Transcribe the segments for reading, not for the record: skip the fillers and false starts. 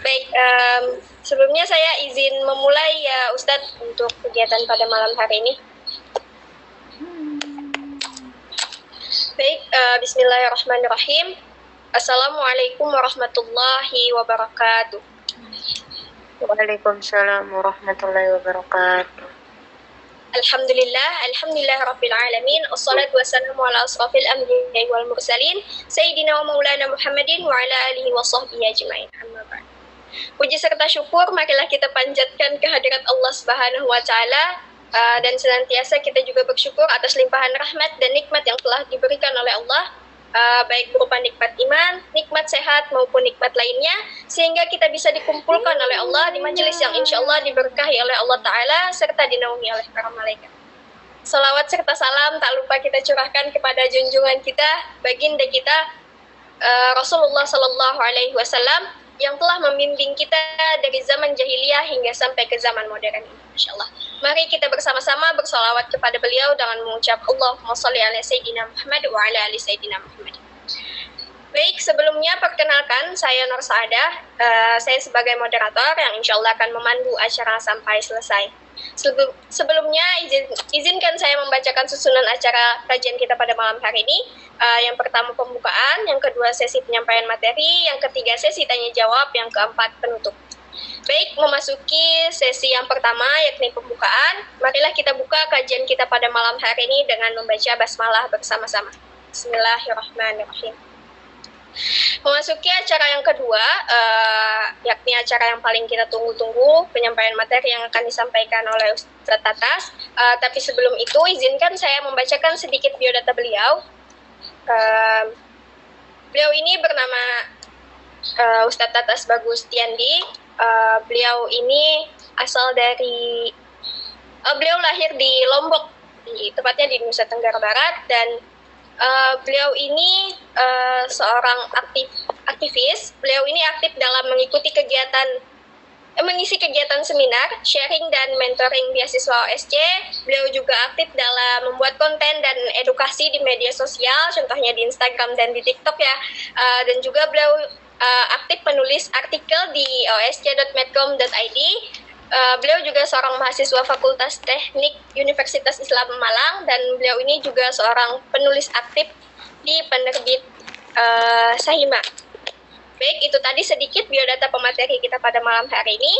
Baik, sebelumnya saya izin memulai ya Ustadz untuk kegiatan pada malam hari ini. Baik, bismillahirrahmanirrahim. Assalamualaikum warahmatullahi wabarakatuh. Waalaikumsalam warahmatullahi wabarakatuh. Alhamdulillah rabbil alamin. Wassalatu wassalamu ala asrafil anbiya'i wal mursalin sayyidina wa maulana Muhammadin wa ala alihi wa sahbihi ajmain. Amma ba'd. Puji serta syukur marilah kita panjatkan kehadirat Allah Subhanahu wa taala, dan senantiasa kita juga bersyukur atas limpahan rahmat dan nikmat yang telah diberikan oleh Allah, baik berupa nikmat iman, nikmat sehat maupun nikmat lainnya, sehingga kita bisa dikumpulkan oleh Allah di majelis yang insya Allah diberkahi oleh Allah Ta'ala serta dinaungi oleh para malaikat. Salawat serta salam tak lupa kita curahkan kepada junjungan kita, baginda kita, Rasulullah Sallallahu Alaihi Wasallam, yang telah membimbing kita dari zaman jahiliyah hingga sampai ke zaman modern ini. Masya Allah. Mari kita bersama-sama bersalawat kepada beliau dengan mengucap Allahumma sholli ala Sayyidina Muhammad wa ala ali Sayyidina Muhammad. Baik, sebelumnya perkenalkan saya Nur Saadah. Saya sebagai moderator yang insya Allah akan memandu acara sampai selesai. Sebelumnya izinkan saya membacakan susunan acara kajian kita pada malam hari ini. Yang pertama pembukaan, yang kedua sesi penyampaian materi, yang ketiga sesi tanya jawab, yang keempat penutup. Baik, memasuki sesi yang pertama yakni pembukaan. Marilah kita buka kajian kita pada malam hari ini dengan membaca basmalah bersama-sama. Bismillahirrahmanirrahim. Memasuki acara yang kedua, yakni acara yang paling kita tunggu-tunggu, penyampaian materi yang akan disampaikan oleh Ustadz Tatas. Tapi sebelum itu, izinkan saya membacakan sedikit biodata beliau. Beliau ini bernama Ustadz Tatas Bagus Tiandi. Beliau ini asal dari, beliau lahir di Lombok, tepatnya di Nusa Tenggara Barat, dan beliau ini seorang aktivis. Beliau ini aktif dalam mengisi kegiatan seminar, sharing dan mentoring beasiswa OSC. Beliau juga aktif dalam membuat konten dan edukasi di media sosial, contohnya di Instagram dan di TikTok ya. Dan juga beliau aktif menulis artikel di osc.medcom.id. Beliau juga seorang mahasiswa Fakultas Teknik Universitas Islam Malang, dan beliau ini juga seorang penulis aktif di penerbit Sahima. Baik, itu tadi sedikit biodata pemateri kita pada malam hari ini.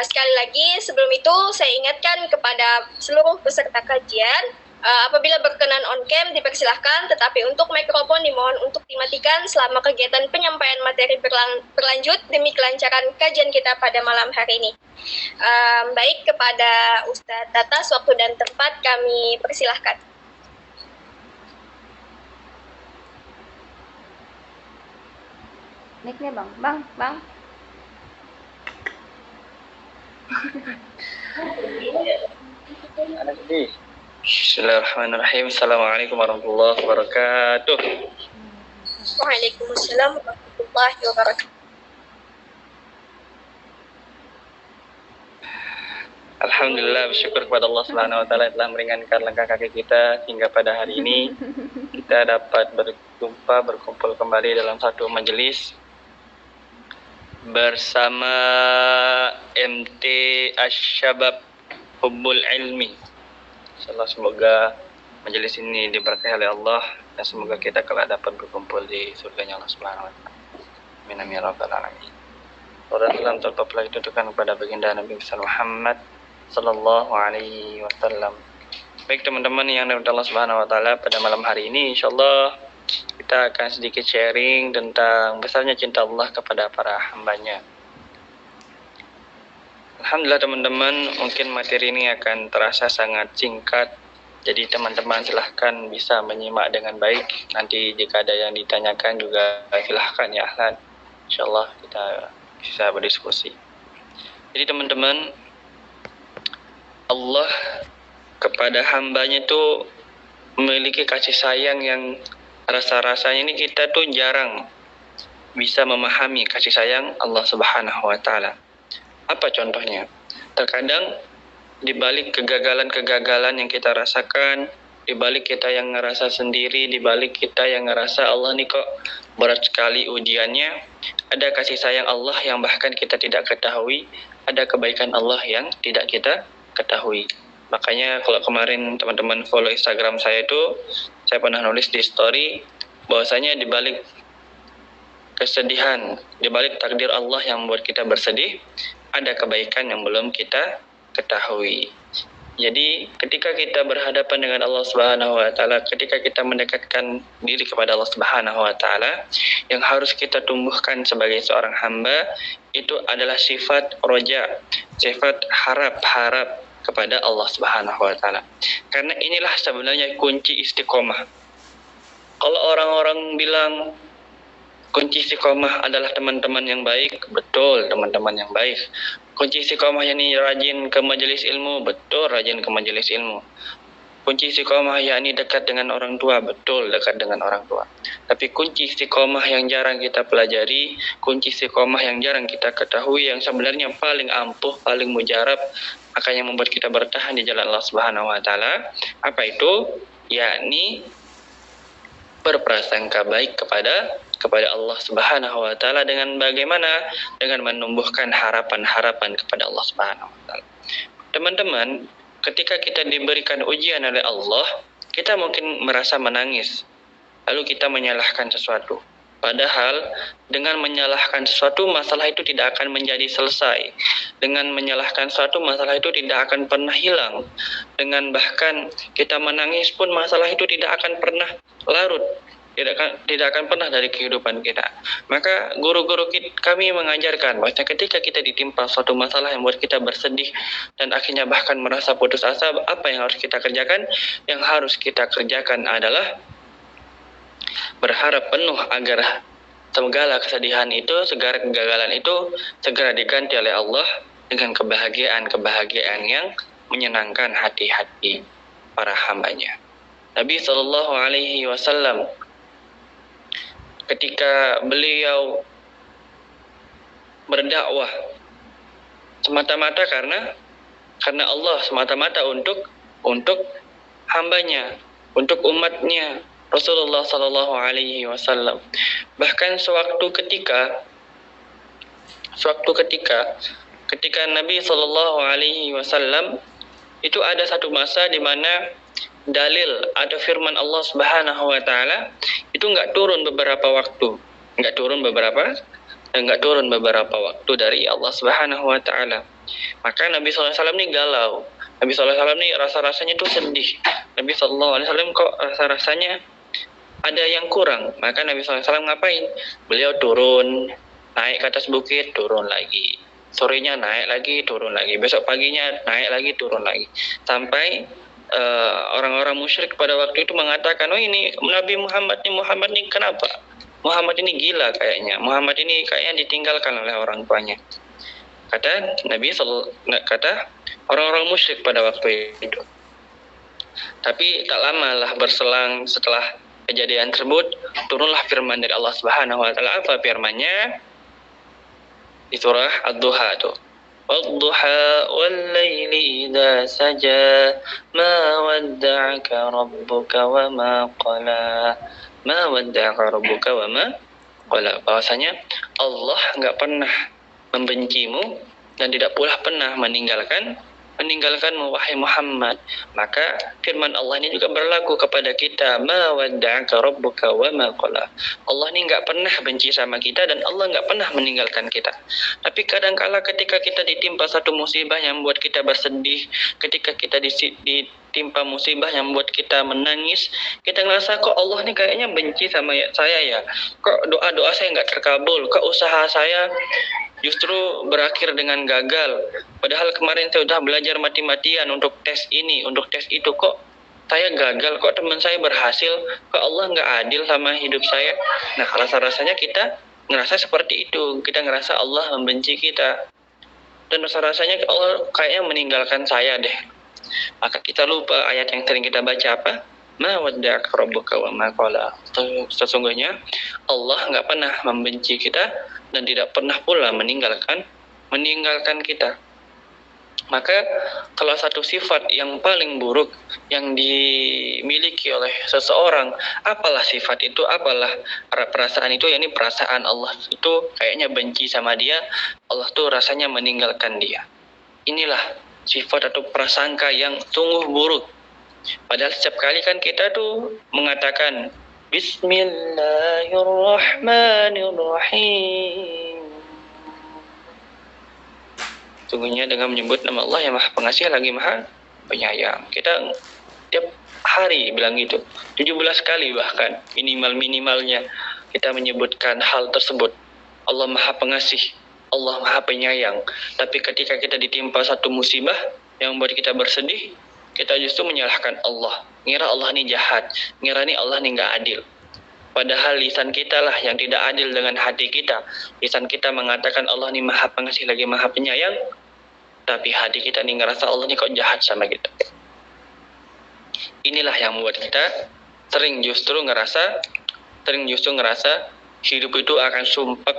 Sekali lagi, sebelum itu saya ingatkan kepada seluruh peserta kajian, apabila berkenan on cam dipersilahkan, tetapi untuk mikrofon dimohon untuk dimatikan selama kegiatan penyampaian materi berlanjut demi kelancaran kajian kita pada malam hari ini. Baik, kepada Ustadz Tatas, waktu dan tempat kami persilahkan. Mic-nya bang. Bismillahirrahmanirrahim. Assalamualaikum warahmatullahi wabarakatuh. Waalaikumsalam warahmatullahi wabarakatuh. Alhamdulillah, bersyukur kepada Allah Subhanahu wa taala telah meringankan langkah kaki kita hingga pada hari ini kita dapat berkumpul kembali dalam satu majelis bersama MT Asy-Syabab Hubbul Ilmi. Insyaallah semoga majelis ini diberkahi oleh Allah dan semoga kita kelak dapat berkumpul di surganya Allah Subhanahu wa taala. Amin amin ya rabbal alamin. Salam terpuji ditujukan kepada baginda Nabi Muhammad sallallahu alaihi wasallam. Baik teman-teman yang dirahmati Allah Subhanahu wa taala, pada malam hari ini insyaallah kita akan sedikit sharing tentang besarnya cinta Allah kepada para hambanya. Alhamdulillah teman-teman, mungkin materi ini akan terasa sangat singkat, jadi teman-teman silahkan bisa menyimak dengan baik. Nanti jika ada yang ditanyakan juga silahkan ya ahlan. Insyaallah kita bisa berdiskusi. Jadi teman-teman, Allah kepada hambanya itu memiliki kasih sayang yang rasa-rasanya ini kita tuh jarang bisa memahami kasih sayang Allah Subhanahu wa taala. Apa contohnya? Terkadang di balik kegagalan-kegagalan yang kita rasakan, di balik kita yang ngerasa sendiri, di balik kita yang ngerasa Allah nih kok berat sekali ujiannya, ada kasih sayang Allah yang bahkan kita tidak ketahui, ada kebaikan Allah yang tidak kita ketahui. Makanya kalau kemarin teman-teman follow Instagram saya itu, saya pernah nulis di story bahwasanya di balik kesedihan, di balik takdir Allah yang membuat kita bersedih, ada kebaikan yang belum kita ketahui. Jadi ketika kita berhadapan dengan Allah Subhanahu wa taala, ketika kita mendekatkan diri kepada Allah Subhanahu wa taala, yang harus kita tumbuhkan sebagai seorang hamba itu adalah sifat roja, sifat harap kepada Allah Subhanahu wa taala. Karena inilah sebenarnya kunci istiqomah. Kalau orang-orang bilang kunci istiqomah adalah teman-teman yang baik, betul, teman-teman yang baik. Kunci istiqomah yakni rajin ke majelis ilmu, betul, rajin ke majelis ilmu. Kunci istiqomah yakni dekat dengan orang tua, betul, dekat dengan orang tua. Tapi kunci istiqomah yang jarang kita pelajari, kunci istiqomah yang jarang kita ketahui, yang sebenarnya paling ampuh, paling mujarab, akan yang membuat kita bertahan di jalan Allah Subhanahu wa taala, apa itu? Yakni berprasangka baik kepada Allah Subhanahu wa taala. Dengan bagaimana? Dengan menumbuhkan harapan-harapan kepada Allah Subhanahu wa taala. Teman-teman, ketika kita diberikan ujian oleh Allah, kita mungkin merasa menangis, lalu kita menyalahkan sesuatu. Padahal dengan menyalahkan sesuatu, masalah itu tidak akan menjadi selesai. Dengan menyalahkan sesuatu, masalah itu tidak akan pernah hilang. Dengan bahkan kita menangis pun, masalah itu tidak akan pernah larut, tidak akan pernah dari kehidupan kita. Maka guru-guru kami mengajarkan bahwa ketika kita ditimpa suatu masalah yang membuat kita bersedih dan akhirnya bahkan merasa putus asa, apa yang harus kita kerjakan? Yang harus kita kerjakan adalah berharap penuh agar segala kesedihan itu, segala kegagalan itu segera diganti oleh Allah dengan kebahagiaan yang menyenangkan hati-hati para hambanya. Nabi SAW ketika beliau berdakwah semata-mata karena Allah, semata-mata untuk hambanya, untuk umatnya Rasulullah SAW. Bahkan sewaktu ketika Nabi SAW itu ada satu masa di mana dalil atau firman Allah Subhanahu wa taala itu enggak turun beberapa waktu dari Allah Subhanahu wa taala. Maka Nabi SAW ini galau. Nabi SAW ini rasa-rasanya itu sedih. Nabi SAW kok rasa-rasanya ada yang kurang. Maka Nabi SAW ngapain? Beliau turun, naik ke atas bukit, turun lagi. Sorenya naik lagi, turun lagi. Besok paginya naik lagi, turun lagi. Sampai orang-orang musyrik pada waktu itu mengatakan, oh ini Nabi Muhammad ini kenapa? Muhammad ini gila kayaknya. Muhammad ini kayaknya ditinggalkan oleh orang tuanya. Kata orang-orang musyrik pada waktu itu. Tapi tak lama lah berselang setelah kejadian tersebut, turunlah firman dari Allah Subhanahu wa taala. Apa firman-Nya? Di surah Ad-Duha itu. Wad-duha wal-laili idza saja ma wadda'aka rabbuka wa ma qala. Ma wadda'aka rabbuka wa ma qala. Bahwasanya Allah enggak pernah membencimu dan tidak pula pernah meninggalkanmu wahai Muhammad. Maka firman Allah ini juga berlaku kepada kita. Ma wadda'aka rabbuka wa ma qala. Allah ini enggak pernah benci sama kita dan Allah enggak pernah meninggalkan kita. Tapi kadangkala ketika kita ditimpa satu musibah yang membuat kita bersedih, ketika kita ditimpa musibah yang membuat kita menangis, kita ngerasa kok Allah ini kayaknya benci sama saya ya. Kok doa-doa saya enggak terkabul, kok usaha saya justru berakhir dengan gagal. Padahal kemarin saya sudah belajar mati-matian untuk tes ini, untuk tes itu, kok saya gagal, kok teman saya berhasil, kok Allah nggak adil sama hidup saya. Nah, rasa-rasanya kita ngerasa seperti itu. Kita ngerasa Allah membenci kita. Dan rasa-rasanya Allah kayaknya meninggalkan saya deh. Maka kita lupa ayat yang sering kita baca apa? Ma wadda'aka rabbuka wa ma qala. Sesungguhnya Allah nggak pernah membenci kita dan tidak pernah pula meninggalkan kita. Maka salah satu sifat yang paling buruk yang dimiliki oleh seseorang, apalah sifat itu, apalah perasaan itu, yakni perasaan Allah itu kayaknya benci sama dia, Allah tuh rasanya meninggalkan dia. Inilah sifat atau prasangka yang sungguh buruk. Padahal setiap kali kan kita tuh mengatakan Bismillahirrahmanirrahim. Sungguhnya dengan menyebut nama Allah yang Maha Pengasih lagi Maha Penyayang. Kita tiap hari bilang gitu, 17 kali bahkan minimalnya kita menyebutkan hal tersebut. Allah Maha Pengasih, Allah Maha Penyayang. Tapi ketika kita ditimpa satu musibah yang membuat kita bersedih, kita justru menyalahkan Allah. Ngira Allah ini jahat, ngira ini Allah ini nggak adil. Padahal lisan kita lah yang tidak adil dengan hati kita. Lisan kita mengatakan Allah ini Maha Pengasih lagi Maha Penyayang, tapi hati kita ini ngerasa Allah ini kok jahat sama kita. Inilah yang membuat kita sering justru ngerasa hidup itu akan sumpek,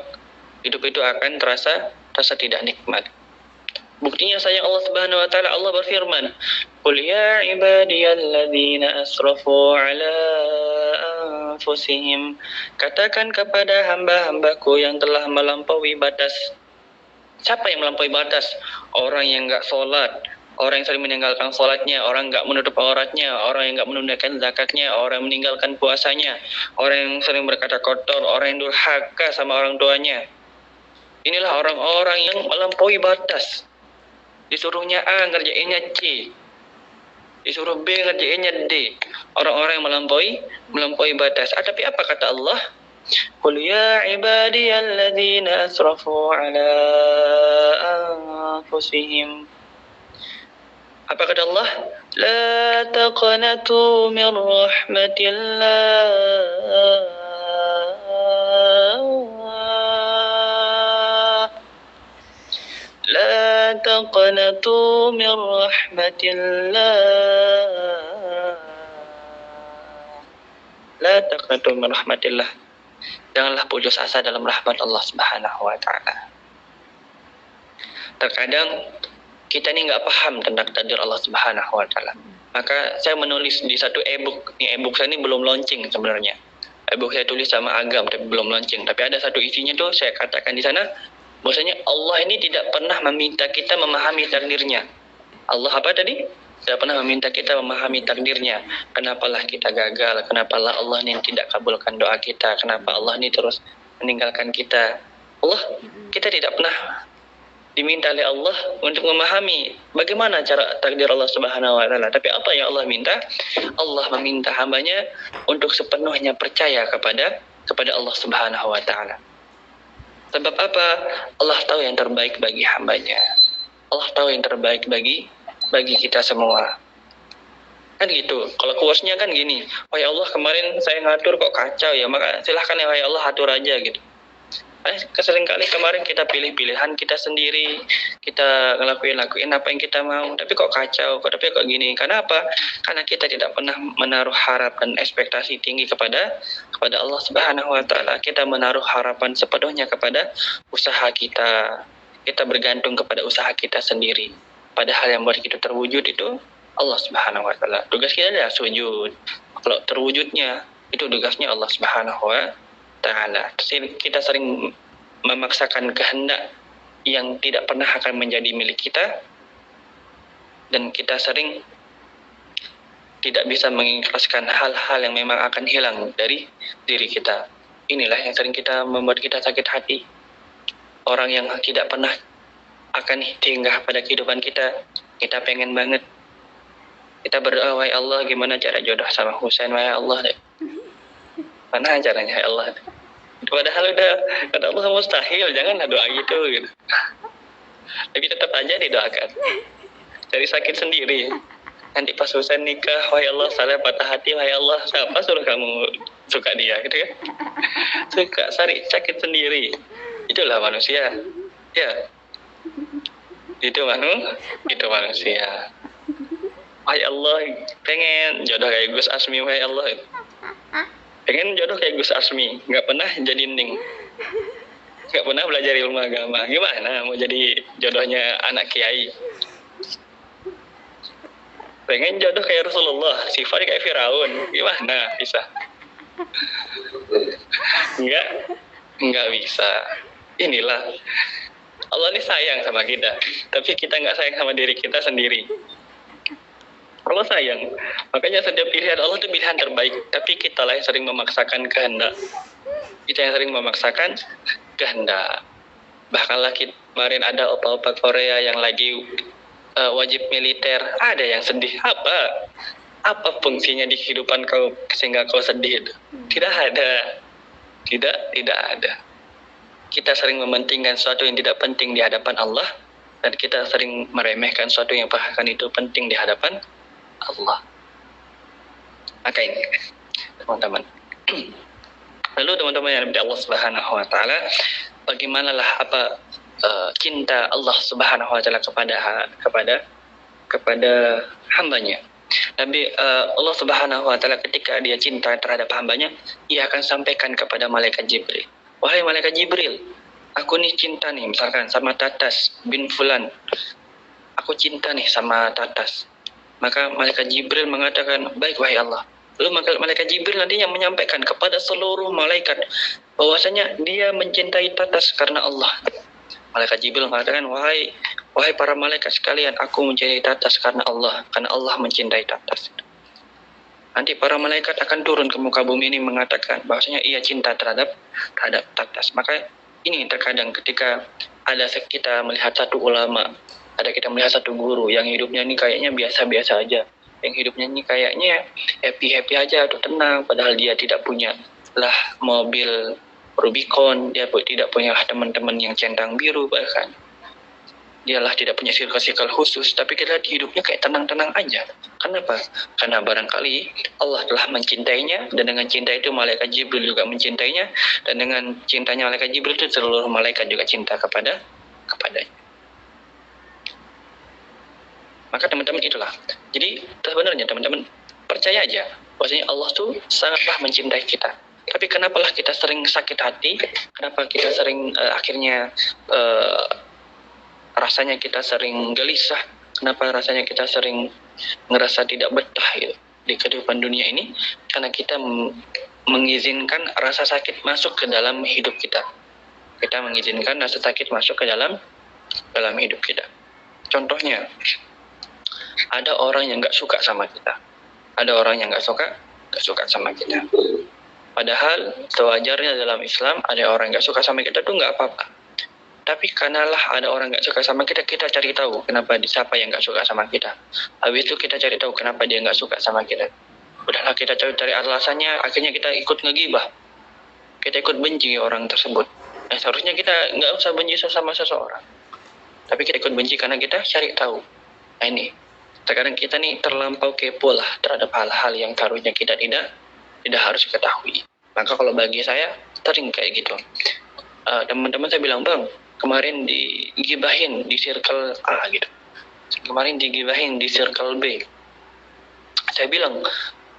hidup itu akan terasa tidak nikmat. Buktinya sayang Allah Subhanahu wa taala, Allah berfirman, "Qul ya ibadiyalladzina asrafu ala anfusihim." Katakan kepada hamba-hambaku yang telah melampaui batas. Siapa yang melampaui batas? Orang yang enggak sholat, orang yang sering meninggalkan sholatnya, orang enggak menutup auratnya, orang yang enggak menunaikan zakatnya, orang yang meninggalkan puasanya, orang yang sering berkata kotor, orang yang durhaka sama orang tuanya. Inilah orang-orang yang melampaui batas. Disuruhnya A, ngerjainnya C. Disuruh B, ngerjainnya D. Orang-orang yang melampaui batas. Tapi apa kata Allah? Qul ya ibadiyalladzina asrafu ala anfusihim. Apa kata Allah? La taqnatu min rahmatillah. La taqnatu min rahmatillah. La taqnatu min rahmatillah. Janganlah putus asa dalam rahmat Allah Subhanahu wa taala. Terkadang kita ini nggak paham tentang takdir Allah Subhanahu wa taala. Maka saya menulis di satu e-book. E-book saya ini belum launching sebenarnya. E-book saya tulis sama Agam tapi belum launching. Tapi ada satu isinya tuh saya katakan di sana bahwasanya Allah ini tidak pernah meminta kita memahami takdirnya. Allah apa tadi? Tidak pernah meminta kita memahami takdirnya. Kenapalah kita gagal? Kenapalah Allah ini tidak kabulkan doa kita? Kenapa Allah ini terus meninggalkan kita? Kita tidak pernah diminta oleh Allah untuk memahami bagaimana cara takdir Allah Subhanahu wa taala. Tapi apa yang Allah minta? Allah meminta hambanya untuk sepenuhnya percaya kepada Allah Subhanahu wa taala. Sebab apa? Allah tahu yang terbaik bagi hambanya. Allah tahu yang terbaik bagi kita semua. Kan gitu. Kalau kuasnya kan gini, wahai Allah kemarin saya ngatur kok kacau ya, maka silahkan ya wahai Allah atur aja gitu. Seringkali kemarin kita pilih-pilihan kita sendiri, kita ngelakuin apa yang kita mau, tapi kok kacau, tapi kok gini. Karena apa? Karena kita tidak pernah menaruh harap dan ekspektasi tinggi kepada Allah Subhanahu wa taala. Kita menaruh harapan sepenuhnya kepada usaha kita. Kita bergantung kepada usaha kita sendiri. Padahal yang membuat kita terwujud itu Allah Subhanahu wa taala. Tugas kita adalah sujud. Kalau terwujudnya itu tugasnya Allah Subhanahu wa taala. Kita sering memaksakan kehendak yang tidak pernah akan menjadi milik kita, dan kita sering tidak bisa mengikhlaskan hal-hal yang memang akan hilang dari diri kita. Inilah yang sering kita membuat kita sakit hati. Orang yang tidak pernah akan singgah pada kehidupan kita, kita pengen banget. Kita berdoa, wahai Allah gimana cara jodoh sama Husain, wahai Allah deh. Mana caranya ya Allah? Padahal udah kata Allah mustahil, janganlah doa gitu. Tapi tetap aja didoakan. Cari sakit sendiri. Nanti pas Husain nikah, wahai Allah saya patah hati, wahai Allah siapa suruh kamu suka dia gitu kan? Suka cari sakit sendiri. Itulah manusia. Ya. Itu manusia. Wahai Allah pengen jodoh kayak Gus Asmi, wahai Allah. Pengen jodoh kayak Gus Asmi, nggak pernah jadi ning, nggak pernah belajar ilmu agama. Gimana mau jadi jodohnya anak kiai? Pengen jodoh kayak Rasulullah, sifat kayak Firaun, gimana bisa? Enggak bisa. Inilah Allah ini sayang sama kita, tapi kita nggak sayang sama diri kita sendiri. Allah sayang, makanya setiap pilihan Allah itu pilihan terbaik, tapi kita lah yang sering memaksakan kehendak. Kita yang sering memaksakan kehendak. Bahkan lagi kemarin ada opa-opa Korea yang lagi wajib militer, ada yang sedih. Apa fungsinya di kehidupan kau sehingga kau sedih itu? Tidak ada. Tidak ada. Kita sering mementingkan sesuatu yang tidak penting di hadapan Allah, dan kita sering meremehkan sesuatu yang bahkan itu penting di hadapan Allah. Maka ini, teman-teman. Lalu teman-teman yang dari Allah Subhanahu Wa Taala, bagaimanalah cinta Allah Subhanahu Wa Taala kepada hambanya. Nabi Allah Subhanahu Wa Taala ketika dia cinta terhadap hambanya, ia akan sampaikan kepada malaikat Jibril, wahai malaikat Jibril, aku nih cinta nih misalkan sama Tatas bin Fulan, aku cinta nih sama Tatas. Maka malaikat Jibril mengatakan, baik wahai Allah. Lalu malaikat Jibril nantinya menyampaikan kepada seluruh malaikat bahwasanya dia mencintai Tatas karena Allah. Malaikat Jibril mengatakan, wahai para malaikat sekalian, aku mencintai Tatas karena Allah mencintai Tatas. Nanti para malaikat akan turun ke muka bumi ini mengatakan bahwasanya ia cinta terhadap Tatas. Maka ini terkadang ketika ada kita melihat satu ulama, ada kita melihat satu guru yang hidupnya ini kayaknya biasa-biasa aja, yang hidupnya ini kayaknya happy-happy aja atau tenang, padahal dia tidak punya lah mobil Rubicon, dia tidak punya teman-teman yang centang biru, bahkan dialah tidak punya circle khusus, tapi kita lihat hidupnya kayak tenang-tenang aja. Kenapa? Karena barangkali Allah telah mencintainya, dan dengan cinta itu malaikat Jibril juga mencintainya, dan dengan cintanya malaikat Jibril itu seluruh malaikat juga cinta kepadanya. Maka teman-teman itulah. Jadi sebenarnya teman-teman percaya aja bahwasanya Allah tuh sangatlah mencintai kita. Tapi kenapalah kita sering sakit hati? Kenapa kita sering akhirnya rasanya kita sering gelisah? Kenapa rasanya kita sering ngerasa tidak betah gitu di kehidupan dunia ini? Karena kita mengizinkan rasa sakit masuk ke dalam hidup kita. Kita mengizinkan rasa sakit masuk ke dalam hidup kita. Contohnya, ada orang yang nggak suka sama kita. Ada orang yang nggak suka sama kita. Padahal sewajarnya dalam Islam ada orang nggak suka sama kita tuh nggak apa-apa. Tapi karenalah ada orang nggak suka sama kita, kita cari tahu kenapa siapa yang nggak suka sama kita. Habis itu kita cari tahu kenapa dia nggak suka sama kita. Udahlah kita cari alasannya, akhirnya kita ikut ngegibah. Kita ikut benci orang tersebut. Nah, seharusnya kita nggak usah benci sama seseorang. Tapi kita ikut benci karena kita cari tahu. Nah ini, terkadang kita nih terlampau kepo lah terhadap hal-hal yang seharusnya kita tidak harus ketahui. Maka kalau bagi saya sering kayak gitu. Teman-teman saya bilang, bang, kemarin digibahin di circle A gitu. Kemarin digibahin di circle B. Saya bilang,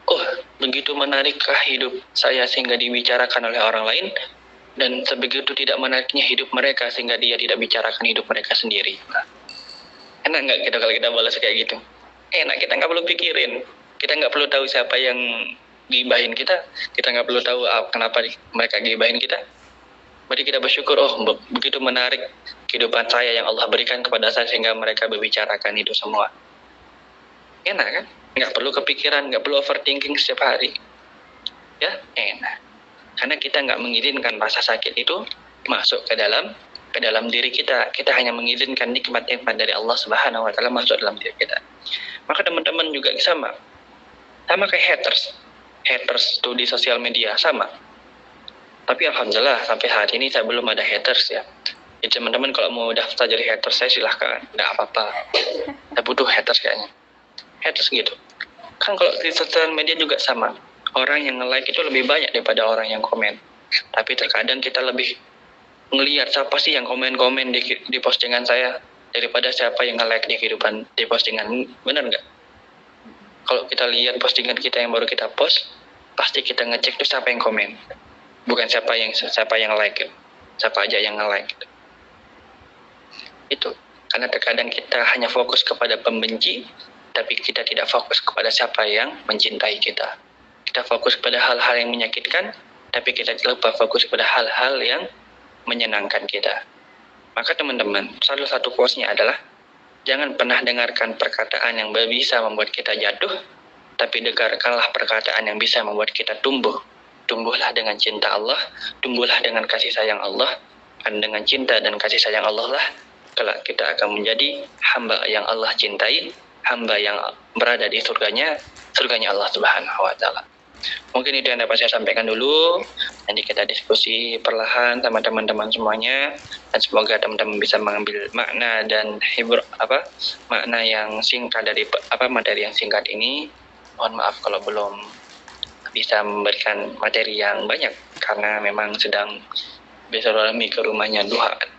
oh begitu menarikkah hidup saya sehingga dibicarakan oleh orang lain, dan sebegitu tidak menariknya hidup mereka sehingga dia tidak bicarakan hidup mereka sendiri. Nah, enak nggak kita kalau kita balas kayak gitu? Enak, kita nggak perlu pikirin. Kita nggak perlu tahu siapa yang gibahin kita. Kita nggak perlu tahu kenapa mereka gibahin kita. Berarti kita bersyukur, oh begitu menarik kehidupan saya yang Allah berikan kepada saya sehingga mereka berbicarakan itu semua. Enak kan? Nggak perlu kepikiran, nggak perlu overthinking setiap hari. Ya, enak. Karena kita nggak mengizinkan rasa sakit itu masuk ke dalam diri kita. Kita hanya mengizinkan nikmat-nikmat dari Allah Subhanahu Wa Taala masuk dalam diri kita. Maka teman-teman juga sama kayak haters tuh di sosial media sama. Tapi alhamdulillah sampai hari ini saya belum ada haters ya. Jadi teman-teman kalau mau daftar jadi haters saya silahkan, nggak apa-apa. Saya butuh haters kayaknya. Haters gitu. Kan kalau di sosial media juga sama. Orang yang nge-like itu lebih banyak daripada orang yang komen. Tapi terkadang kita lebih ngelihat siapa sih yang komen-komen di postingan saya daripada siapa yang nge-like di postingan. Benar nggak? Kalau kita lihat postingan kita yang baru kita post, pasti kita ngecek tuh siapa yang komen. Bukan siapa yang like. Siapa aja yang nge-like. Itu. Karena terkadang kita hanya fokus kepada pembenci, tapi kita tidak fokus kepada siapa yang mencintai kita. Kita fokus pada hal-hal yang menyakitkan, tapi kita lupa fokus pada hal-hal yang menyenangkan kita. Maka teman-teman, salah satu quotes-nya adalah jangan pernah dengarkan perkataan yang bisa membuat kita jatuh, tapi dengarkanlah perkataan yang bisa membuat kita tumbuh. Tumbuhlah dengan cinta Allah, tumbuhlah dengan kasih sayang Allah, dan dengan cinta dan kasih sayang Allah lah kelak kita akan menjadi hamba yang Allah cintai, hamba yang berada di surganya Allah Subhanahu wa taala. Mungkin itu yang dapat saya sampaikan dulu. Nanti kita diskusi perlahan sama teman-teman semuanya, dan semoga teman-teman bisa mengambil makna dan makna yang singkat dari materi yang singkat ini. Mohon maaf kalau belum bisa memberikan materi yang banyak karena memang sedang bersilaturahmi ke rumahnya Duha